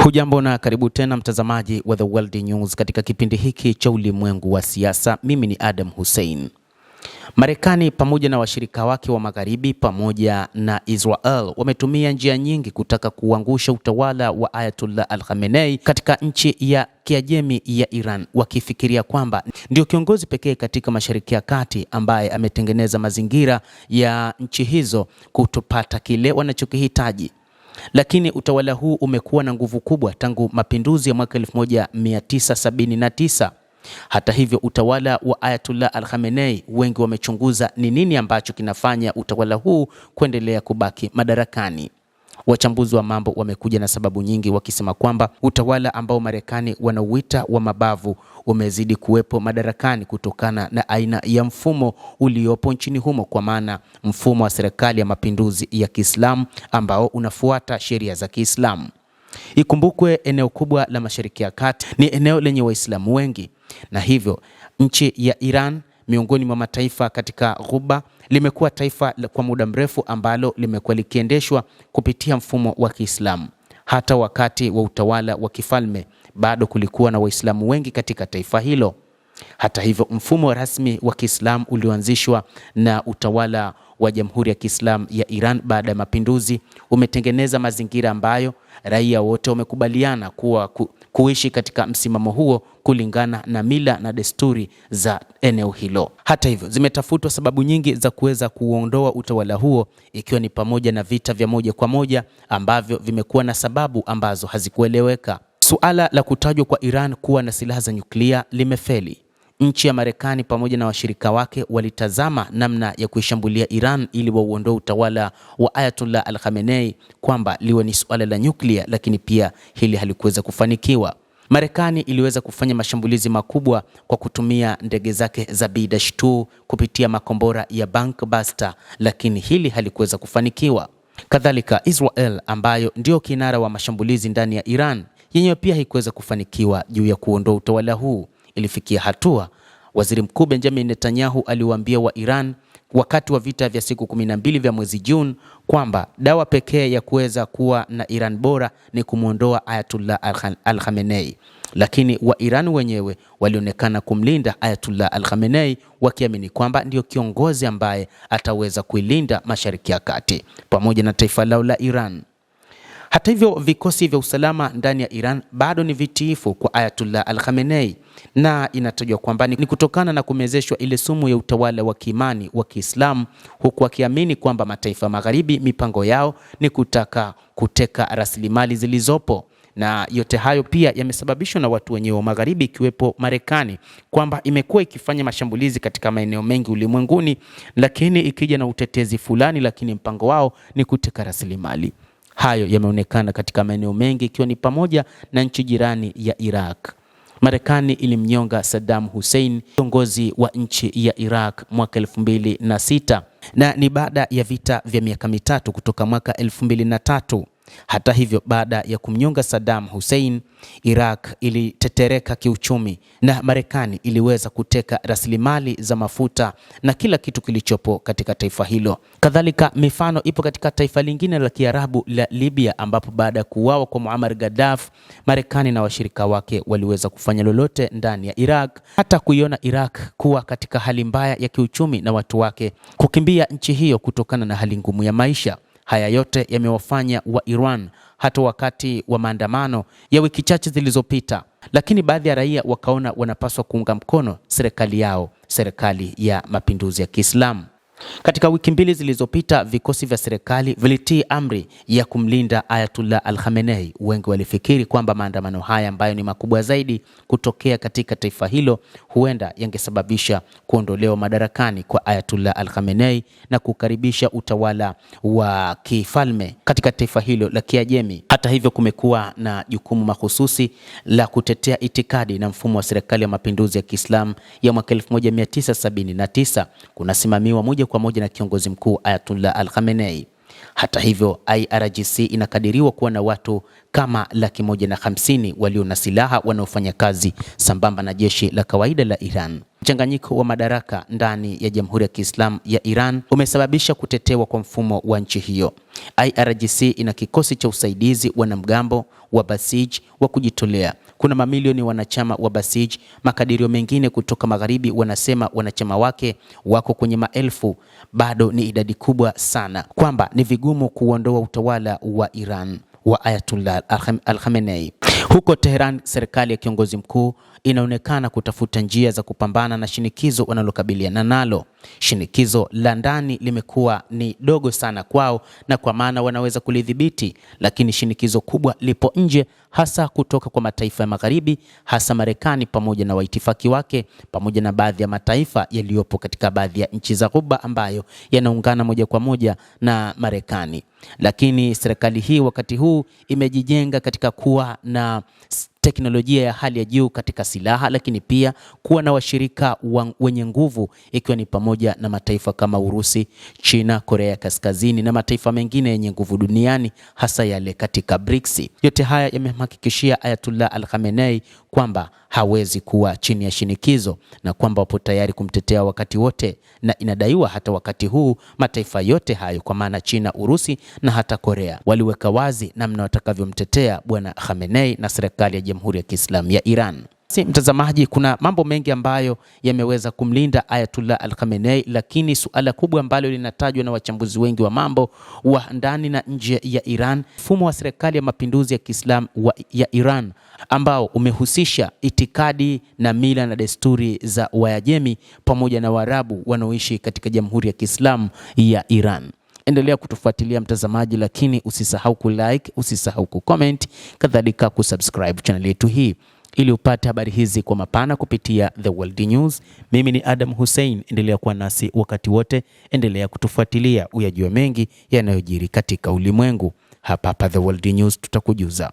Hujambo na karibu tena mtazamaji wa The World News katika kipindi hiki cha ulimwengu wa siasa. Mimi ni Adam Hussein. Marekani pamoja na washirika wake wa magharibi pamoja na Israel wametumia njia nyingi kutaka kuangusha utawala wa Ayatollah Al-Khamenei katika nchi ya Kiajemi ya Iran, wakifikiria kwamba ndio kiongozi pekee katika Mashariki ya Kati ambaye ametengeneza mazingira ya nchi hizo kutopata kile wanachokihitaji. Lakini utawala huu umekuwa na nguvu kubwa tangu mapinduzi ya mwaka 1979. Hata hivyo, utawala wa Ayatollah Al-Khamenei, wengi wamechunguza ni nini ambacho kinafanya utawala huu kuendelea kubaki madarakani. Wachambuzi wa mambo wamekuja na sababu nyingi, wakisema kwamba utawala ambao Marekani wanauita wa mabavu umezidi kuwepo madarakani kutokana na aina ya mfumo uliopo nchini humo, kwa maana mfumo wa serikali ya mapinduzi ya Kiislamu ambao unafuata sheria za Kiislamu. Ikumbukwe eneo kubwa la Mashariki ya Kati ni eneo lenye Waislamu wengi, na hivyo nchi ya Iran miongoni mwa mataifa katika Ghuba limekuwa taifa kwa muda mrefu ambalo limekuwa likiendeshwa kupitia mfumo wa Kiislamu. Hata wakati wa utawala wa kifalme bado kulikuwa na Waislamu wengi katika taifa hilo. Hata hivyo, mfumo rasmi wa Kiislamu ulioanzishwa na utawala wa Jamhuri ya Kiislamu ya Iran baada ya mapinduzi umetengeneza mazingira ambayo raia wote wamekubaliana kuishi katika msimamo huo kulingana na mila na desturi za eneo hilo. Hata hivyo, zimetafutwa sababu nyingi za kuweza kuondoa utawala huo, ikiwa ni pamoja na vita vya moja kwa moja ambavyo vimekuwa na sababu ambazo hazikueleweka. Suala la kutajwa kwa Iran kuwa na silaha za nyuklia limefeli. Nchi ya Marekani pamoja na washirika wake walitazama namna ya kuishambulia Iran ili wauondoe utawala wa Ayatollah Al-Khamenei kwamba liwe ni suala la nyuklia, lakini pia hili halikuweza kufanikiwa. Marekani iliweza kufanya mashambulizi makubwa kwa kutumia ndege zake za B-2 kupitia makombora ya Buster, lakini hili halikuweza kufanikiwa. Kadhalika, Israel ambayo ndio kinara wa mashambulizi ndani ya Iran, yenyewe pia haikuweza kufanikiwa juu ya kuondoa utawala huu. Ilifikia hatua Waziri Mkuu Benjamin Netanyahu aliwaambia wa Iran wakati wa vita vya siku 12 vya mwezi Juni kwamba dawa pekee ya kuweza kuwa na Iran bora ni kumuondoa Ayatollah Al-Khamenei. Lakini wa Iran wenyewe walionekana kumlinda Ayatollah Al-Khamenei, wakiamini kwamba ndio kiongozi ambaye ataweza kuilinda Mashariki ya Kati pamoja na taifa lao la Iran. Hata hivyo, vikosi vya usalama ndani ya Iran bado ni vitiifu kwa Ayatollah Al-Khamenei, na inatajwa kwamba ni kutokana na kumezeshwa ile sumu ya utawala wa kiimani wa Kiislamu, huku akiamini kwamba mataifa magharibi mipango yao ni kutaka kuteka rasilimali zilizopo. Na yote hayo pia yamesababishwa na watu wenyewe wa magharibi, ikiwepo Marekani, kwamba imekuwa ikifanya mashambulizi katika maeneo mengi ulimwenguni, lakini ikija na utetezi fulani, lakini mpango wao ni kuteka rasilimali. Hayo yameonekana katika maeneo mengi, ikiwa ni pamoja na nchi jirani ya Iraq. Marekani ilimnyonga Saddam Hussein, kiongozi wa nchi ya Iraq, mwaka 2006, na ni baada ya vita vya miaka mitatu kutoka mwaka 2003. Hata hivyo, baada ya kumnyonga Saddam Hussein, Iraq ilitetereka kiuchumi na Marekani iliweza kuteka rasilimali za mafuta na kila kitu kilichopo katika taifa hilo. Kadhalika, mifano ipo katika taifa lingine la Kiarabu la Libya, ambapo baada ya kuuawa kwa Muammar Gaddafi, Marekani na washirika wake waliweza kufanya lolote ndani ya Iraq, hata kuiona Iraq kuwa katika hali mbaya ya kiuchumi na watu wake kukimbia nchi hiyo kutokana na hali ngumu ya maisha. Haya yote yamewafanya wa Iran hata wakati wa maandamano ya wiki chache zilizopita, lakini baadhi ya raia wakaona wanapaswa kuunga mkono serikali yao, serikali ya mapinduzi ya Kiislamu. Katika wiki mbili zilizopita, vikosi vya serikali vilitii amri ya kumlinda Ayatollah Al-Khamenei. Wengi walifikiri kwamba maandamano haya ambayo ni makubwa zaidi kutokea katika taifa hilo huenda yangesababisha kuondolewa madarakani kwa Ayatollah Al-Khamenei na kukaribisha utawala wa kifalme katika taifa hilo la Kiajemi. Hata hivyo, kumekuwa na jukumu mahususi la kutetea itikadi na mfumo wa serikali ya mapinduzi ya Kiislamu ya mwaka 1979 kunasimamiwa moja kwa moja na kiongozi mkuu Ayatollah Al-Khamenei. Hata hivyo, IRGC inakadiriwa kuwa na watu kama 150,000 walio na silaha wanaofanya kazi sambamba na jeshi la kawaida la Iran. Mchanganyiko wa madaraka ndani ya Jamhuri ya Kiislamu ya Iran umesababisha kutetewa kwa mfumo wa nchi hiyo. IRGC ina kikosi cha usaidizi wanamgambo wa Basij wa kujitolea. Kuna mamilioni wanachama wa Basij. Makadirio mengine kutoka magharibi wanasema wanachama wake wako kwenye maelfu. Bado ni idadi kubwa sana kwamba ni vigumu kuondoa utawala wa Iran wa Ayatollah Al-Khamenei. Huko Tehran, serikali ya kiongozi mkuu inaonekana kutafuta njia za kupambana na shinikizo wanalokabiliana nalo. Shinikizo la ndani limekuwa ni dogo sana kwao, na kwa maana wanaweza kulidhibiti, lakini shinikizo kubwa lipo nje, hasa kutoka kwa mataifa ya magharibi, hasa Marekani pamoja na waitifaki wake, pamoja na baadhi ya mataifa yaliyopo katika baadhi ya nchi za Ghuba ambayo yanaungana moja kwa moja na Marekani. Lakini serikali hii wakati huu imejijenga katika kuwa na teknolojia ya hali ya juu katika silaha, lakini pia kuwa na washirika wenye nguvu, ikiwa ni pamoja na mataifa kama Urusi, China, Korea Kaskazini na mataifa mengine yenye nguvu duniani, hasa yale katika BRICS. Yote haya yamemhakikishia Ayatollah Al-Khamenei kwamba hawezi kuwa chini ya shinikizo na kwamba wapo tayari kumtetea wakati wote, na inadaiwa hata wakati huu mataifa yote hayo kwa maana China, Urusi na hata Korea waliweka wazi namna watakavyomtetea bwana Khamenei na serikali ya Jamhuri ya Kiislamu ya Iran. Mtazamaji, kuna mambo mengi ambayo yameweza kumlinda Ayatollah Al-Khamenei, lakini suala kubwa ambalo linatajwa na wachambuzi wengi wa mambo wa ndani na nje ya Iran, mfumo wa serikali ya mapinduzi ya Kiislamu ya Iran ambao umehusisha itikadi na mila na desturi za Wayajemi pamoja na Waarabu wanaoishi katika Jamhuri ya Kiislamu ya Iran. Endelea kutufuatilia mtazamaji, lakini usisahau kulike, usisahau kucomment, kadhalika kusubscribe channel yetu hii ili upate habari hizi kwa mapana kupitia The World News. Mimi ni Adam Hussein, endelea kuwa nasi wakati wote, endelea kutufuatilia uyajue mengi yanayojiri katika ulimwengu. Hapa The World News tutakujuza.